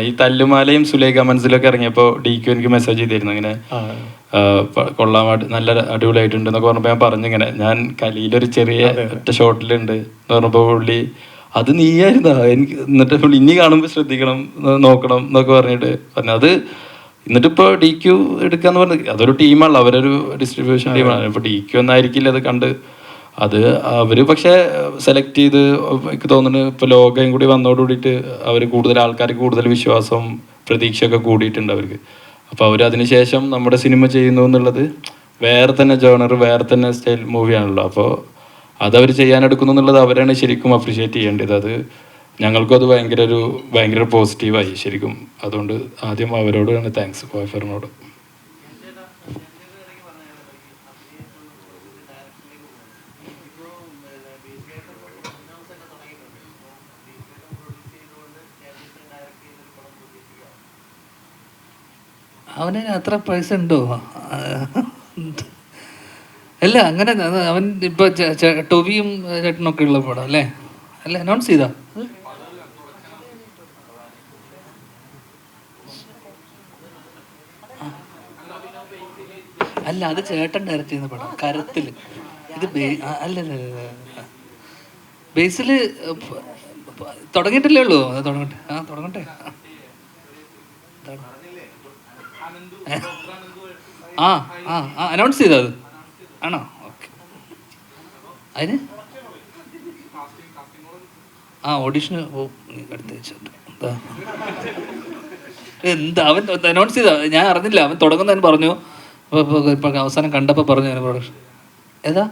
ഈ തല്ലുമാലയും സുലേഖ മനസ്സിലൊക്കെ ഇറങ്ങിയപ്പോൾ DQ എനിക്ക് മെസ്സേജ് ചെയ്തിരുന്നു ഇങ്ങനെ കൊള്ളാൻ നല്ല അടിപൊളിയായിട്ടുണ്ട് എന്നൊക്കെ പറഞ്ഞപ്പോൾ ഞാൻ പറഞ്ഞു ഇങ്ങനെ ഞാൻ കലിയിലൊരു ചെറിയ ഒറ്റ ഷോട്ടിലുണ്ട് എന്ന് പറഞ്ഞപ്പോൾ പുള്ളി അത് നീയായിരുന്നാ എനിക്ക്, എന്നിട്ട് പുള്ളി ഇനി കാണുമ്പോൾ ശ്രദ്ധിക്കണം നോക്കണം എന്നൊക്കെ പറഞ്ഞിട്ട് പറഞ്ഞു. അത് എന്നിട്ടിപ്പോൾ DQ എടുക്കാന്ന് പറഞ്ഞത് അതൊരു ടീമാണല്ലോ, അവരൊരു ഡിസ്ട്രിബ്യൂഷൻ ടീമാണ്. ഇപ്പോൾ DQ ഒന്നായിരിക്കില്ല അത് കണ്ട് അത് അവർ പക്ഷേ സെലക്ട് ചെയ്ത് എനിക്ക് തോന്നുന്നു ഇപ്പോൾ ലോകയും കൂടി വന്നതോടുകൂടിയിട്ട് അവർ കൂടുതൽ ആൾക്കാർക്ക് കൂടുതൽ വിശ്വാസം പ്രതീക്ഷയൊക്കെ കൂടിയിട്ടുണ്ട് അവർക്ക്. അപ്പോൾ അവർ അതിനുശേഷം നമ്മുടെ സിനിമ ചെയ്യുന്നു എന്നുള്ളത് വേറെ തന്നെ ജോണർ, വേറെ തന്നെ സ്റ്റൈൽ മൂവിയാണല്ലോ. അപ്പോൾ അതവർ ചെയ്യാനെടുക്കുന്നു എന്നുള്ളത് അവരാണ് ശരിക്കും അപ്രിഷ്യേറ്റ് ചെയ്യേണ്ടത്. അത് ഞങ്ങൾക്കും അത് ഭയങ്കര പോസിറ്റീവായി ശരിക്കും. അതുകൊണ്ട് ആദ്യം അവരോടാണ് താങ്ക്സ്, കോയഫറിനോട്. അവന് അത്ര പൈസ ഉണ്ടോ? അല്ല അങ്ങനെ അവൻ ഇപ്പൊ ടൊവിയും ചേട്ടനൊക്കെ ഉള്ള പടം അല്ലേ? അല്ല അനൗൺസ് ചെയ്താ? അല്ല അത് ചേട്ടൻ ഡയറക്റ്റ് ചെയ്യുന്ന പടം കരത്തില്. ഇത് അല്ലല്ല ബേസില് തുടങ്ങിയിട്ടല്ലേ ഉള്ളൂ. അത് തുടങ്ങട്ടെ. തുടങ്ങട്ടെ. അനൗൺസ് ചെയ്തോ അത്? ആണോ? ഓക്കെ. അതിന് ഓഡിഷന് അടുത്ത എന്താ അവൻ അനൗൺസ് ചെയ്താ? ഞാൻ അറിഞ്ഞില്ല. അവൻ തുടങ്ങുന്നതിന് പറഞ്ഞു. ഇപ്പൊ അവസാനം കണ്ടപ്പോൾ പറഞ്ഞു അവന് പ്രൊഡക്ഷൻ ഏതാ?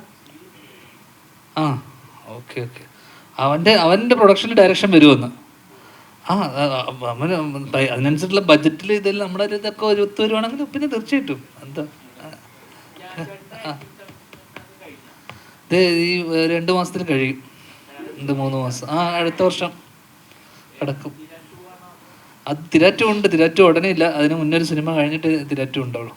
ഓക്കെ. അവൻ്റെ പ്രൊഡക്ഷനിൽ ഡയറക്ഷൻ വരുമെന്ന്. അവന് അതിനനുസരിച്ചുള്ള ബഡ്ജറ്റിൽ ഇതെല്ലാം നമ്മുടെ ഇതൊക്കെ ഒത്തു വരുവാണെങ്കിൽ പിന്നെ തീർച്ചയായിട്ടും എന്താ ഇത് ഈ 2 മാസത്തിൽ കഴിയും. 3 മാസം. അടുത്ത വർഷം കിടക്കും. അത് തിരാറ്റും ഉണ്ട്. തിരാറ്റും ഉടനെ ഇല്ല, അതിന് മുന്നേ ഒരു സിനിമ കഴിഞ്ഞിട്ട് തിരാറ്റും ഉണ്ടാവുള്ളൂ.